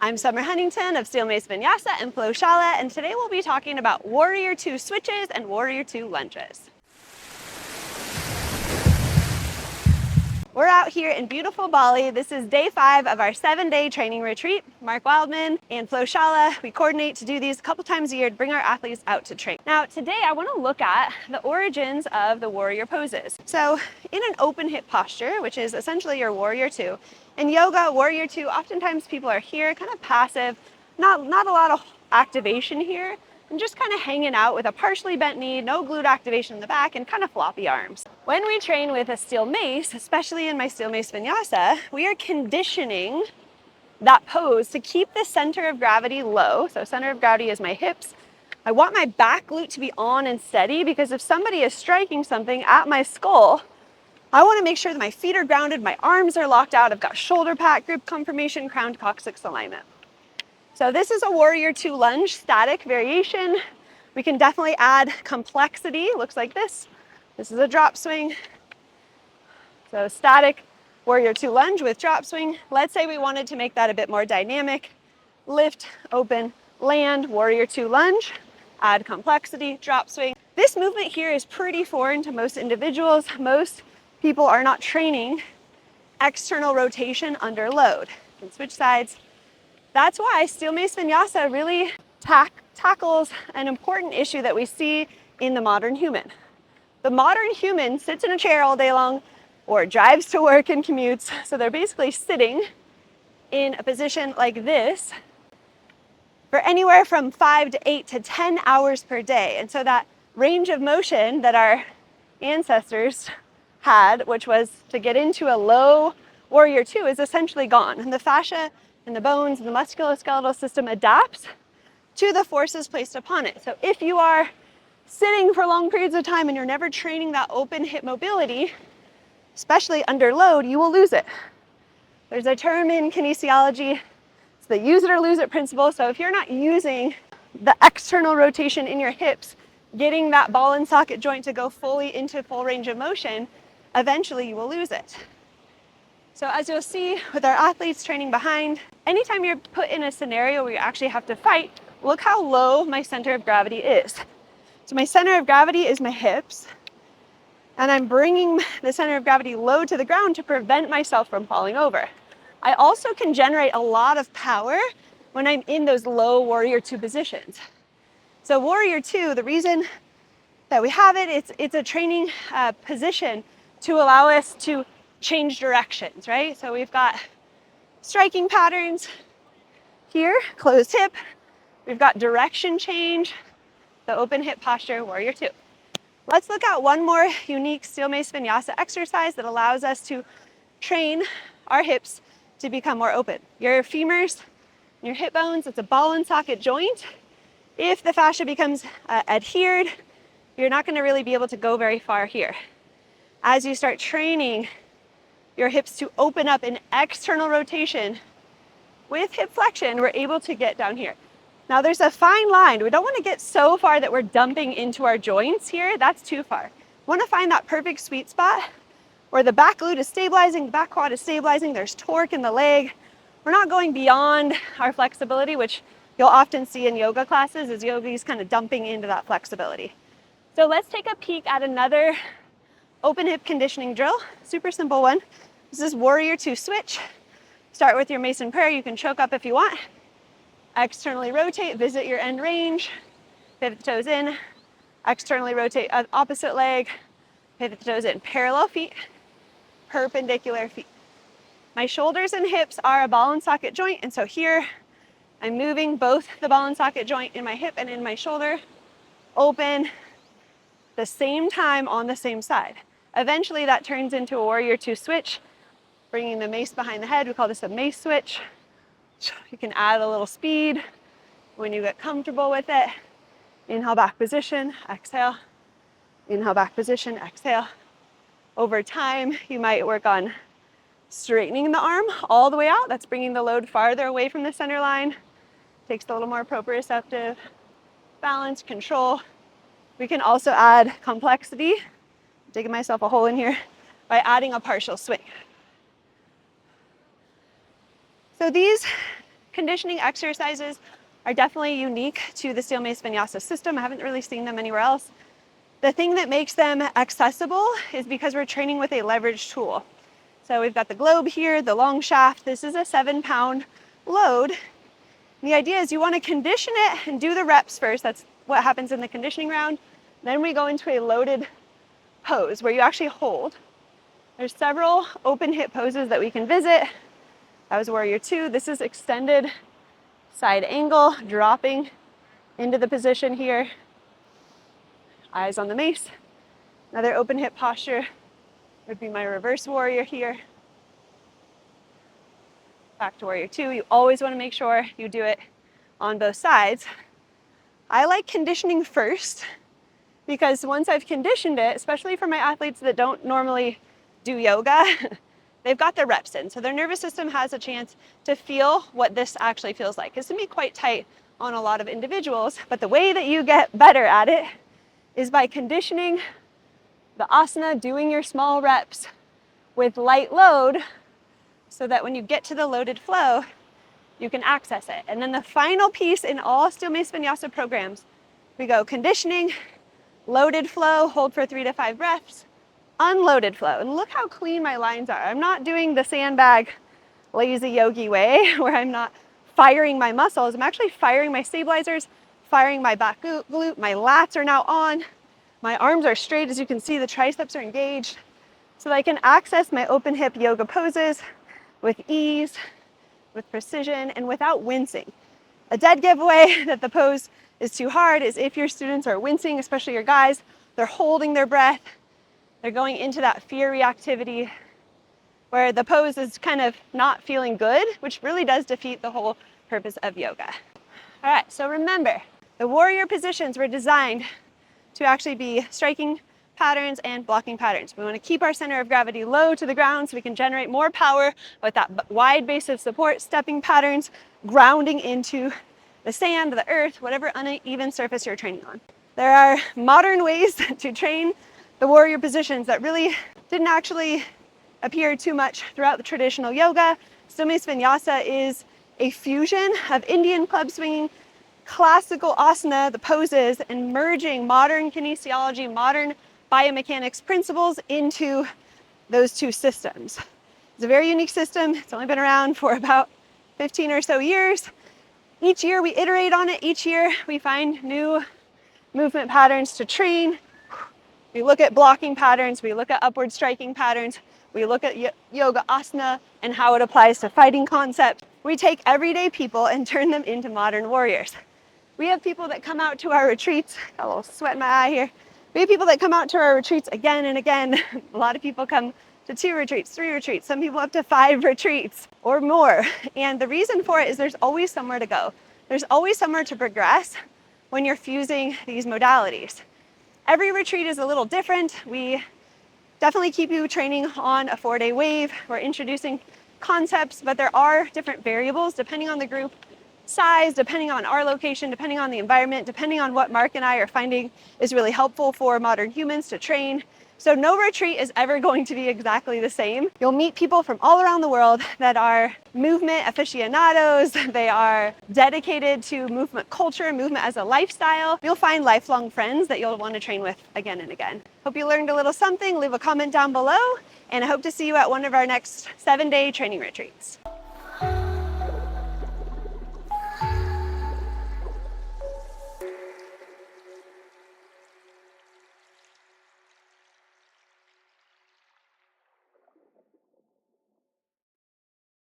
I'm Summer Huntington of Steel Mace Vinyasa and Shala, and today we'll be talking about Warrior 2 switches and Warrior 2 lunges. We're out here in beautiful Bali. This is day 5 of our 7-day training retreat. Mark Wildman and Shala, we coordinate to do these a couple times a year to bring our athletes out to train. Now today I want to look at the origins of the warrior poses. So in an open hip posture, which is essentially your Warrior 2, in yoga, Warrior 2, oftentimes people are here kind of passive, not a lot of activation here, and just kind of hanging out with a partially bent knee, no glute activation in the back, and kind of floppy arms. When we train with a steel mace, especially in my steel mace vinyasa, we are conditioning that pose to keep the center of gravity low. So center of gravity is my hips. I want my back glute to be on and steady, because if somebody is striking something at my skull, I want to make sure that my feet are grounded, my arms are locked out, I've got shoulder pat, grip confirmation, crown coccyx alignment. So this is a Warrior 2 lunge, static variation. We can definitely add complexity. Looks like this. This is a drop swing. So static Warrior 2 lunge with drop swing. Let's say we wanted to make that a bit more dynamic. Lift, open, land, Warrior 2 lunge, add complexity, drop swing. This movement here is pretty foreign to most individuals. Most people are not training external rotation under load. You can switch sides. That's why Steel Mace Vinyasa really tackles an important issue that we see in the modern human. The modern human sits in a chair all day long or drives to work and commutes. So they're basically sitting in a position like this for anywhere from 5 to 8 to 10 hours per day. And so that range of motion that our ancestors had, which was to get into a low Warrior 2, is essentially gone. And the fascia and the bones and the musculoskeletal system adapts to the forces placed upon it. So if you are sitting for long periods of time and you're never training that open hip mobility, especially under load, you will lose it. There's a term in kinesiology, it's the use it or lose it principle. So if you're not using the external rotation in your hips, getting that ball and socket joint to go fully into full range of motion, eventually you will lose it. So as you'll see with our athletes training behind, anytime you're put in a scenario where you actually have to fight, look how low my center of gravity is. So my center of gravity is my hips, and I'm bringing the center of gravity low to the ground to prevent myself from falling over. I also can generate a lot of power when I'm in those low Warrior 2 positions. So Warrior 2, the reason that we have it, it's a training position to allow us to change directions, right? So we've got striking patterns here, closed hip. We've got direction change, the open hip posture, Warrior 2. Let's look at one more unique Steel Mace Vinyasa exercise that allows us to train our hips to become more open. Your femurs, your hip bones, it's a ball and socket joint. If the fascia becomes adhered, you're not going to really be able to go very far here. As you start training your hips to open up in external rotation with hip flexion, we're able to get down here. Now there's a fine line. We don't want to get so far that we're dumping into our joints here. That's too far. We want to find that perfect sweet spot where the back glute is stabilizing, the back quad is stabilizing, there's torque in the leg. We're not going beyond our flexibility, which you'll often see in yoga classes, as yogis kind of dumping into that flexibility. So let's take a peek at another open hip conditioning drill, super simple one. This is Warrior 2 switch. Start with your Mace and prayer. You can choke up if you want. Externally rotate, visit your end range, pivot the toes in, externally rotate opposite leg, pivot the toes in, parallel feet, perpendicular feet. My shoulders and hips are a ball and socket joint, and so here I'm moving both the ball and socket joint in my hip and in my shoulder, open, the same time on the same side. Eventually that turns into a Warrior 2 switch, bringing the mace behind the head. We call this a mace switch. You can add a little speed when you get comfortable with it. Inhale, back position, exhale. Inhale, back position, exhale. Over time, you might work on straightening the arm all the way out. That's bringing the load farther away from the center line. Takes a little more proprioceptive balance, control. We can also add complexity. I'm digging myself a hole in here by adding a partial swing. So these Conditioning exercises are definitely unique to the Steel Mace Vinyasa system. I haven't really seen them anywhere else. The thing that makes them accessible is because we're training with a leverage tool. So we've got the globe here, the long shaft. This is a 7-pound load. And the idea is you want to condition it and do the reps first. That's what happens in the conditioning round. Then we go into a loaded pose where you actually hold. There's several open hip poses that we can visit. That was warrior 2. This is extended side angle, dropping into the position here. Eyes on the mace. Another open hip posture would be my reverse warrior here. Back to warrior 2. You always want to make sure you do it on both sides. I like conditioning first because once I've conditioned it, especially for my athletes that don't normally do yoga, they've got their reps in. So their nervous system has a chance to feel what this actually feels like. It's going to be quite tight on a lot of individuals, but the way that you get better at it is by conditioning the asana, doing your small reps with light load so that when you get to the loaded flow, you can access it. And then the final piece in all Steel Mace Vinyasa programs, we go conditioning, loaded flow, hold for 3 to 5 reps, unloaded flow. And look how clean my lines are. I'm not doing the sandbag lazy yogi way where I'm not firing my muscles. I'm actually firing my stabilizers, firing my back glute. My lats are now on. My arms are straight. As you can see, the triceps are engaged. So that I can access my open hip yoga poses with ease, with precision, and without wincing. A dead giveaway that the pose is too hard is if your students are wincing, especially your guys, they're holding their breath, they're going into that fear reactivity where the pose is kind of not feeling good, which really does defeat the whole purpose of yoga. All right, so remember, the warrior positions were designed to actually be striking patterns and blocking patterns. We want to keep our center of gravity low to the ground so we can generate more power with that wide base of support, stepping patterns, grounding into the sand, the earth, whatever uneven surface you're training on. There are modern ways to train the warrior positions that really didn't actually appear too much throughout the traditional yoga. Steel Mace Vinyasa is a fusion of Indian club swinging, classical asana, the poses, and merging modern kinesiology, modern biomechanics principles into those two systems. It's a very unique system. It's only been around for about 15 or so years. Each year we iterate on it. Each year we find new movement patterns to train. We look at blocking patterns. We look at upward striking patterns. We look at yoga asana and how it applies to fighting concepts. We take everyday people and turn them into modern warriors. We have people that come out to our retreats. Got a little sweat in my eye here. We have people that come out to our retreats again and again. A lot of people come to 2 retreats, 3 retreats, some people up to 5 retreats or more. And the reason for it is there's always somewhere to go. There's always somewhere to progress when you're fusing these modalities. Every retreat is a little different. We definitely keep you training on a 4-day wave. We're introducing concepts, but there are different variables depending on the group size, depending on our location, depending on the environment, depending on what Mark and I are finding is really helpful for modern humans to train. So no retreat is ever going to be exactly the same. You'll meet people from all around the world that are movement aficionados. They are dedicated to movement culture, movement as a lifestyle. You'll find lifelong friends that you'll want to train with again and again. Hope you learned a little something. Leave a comment down below, and I hope to see you at one of our next 7-day training retreats.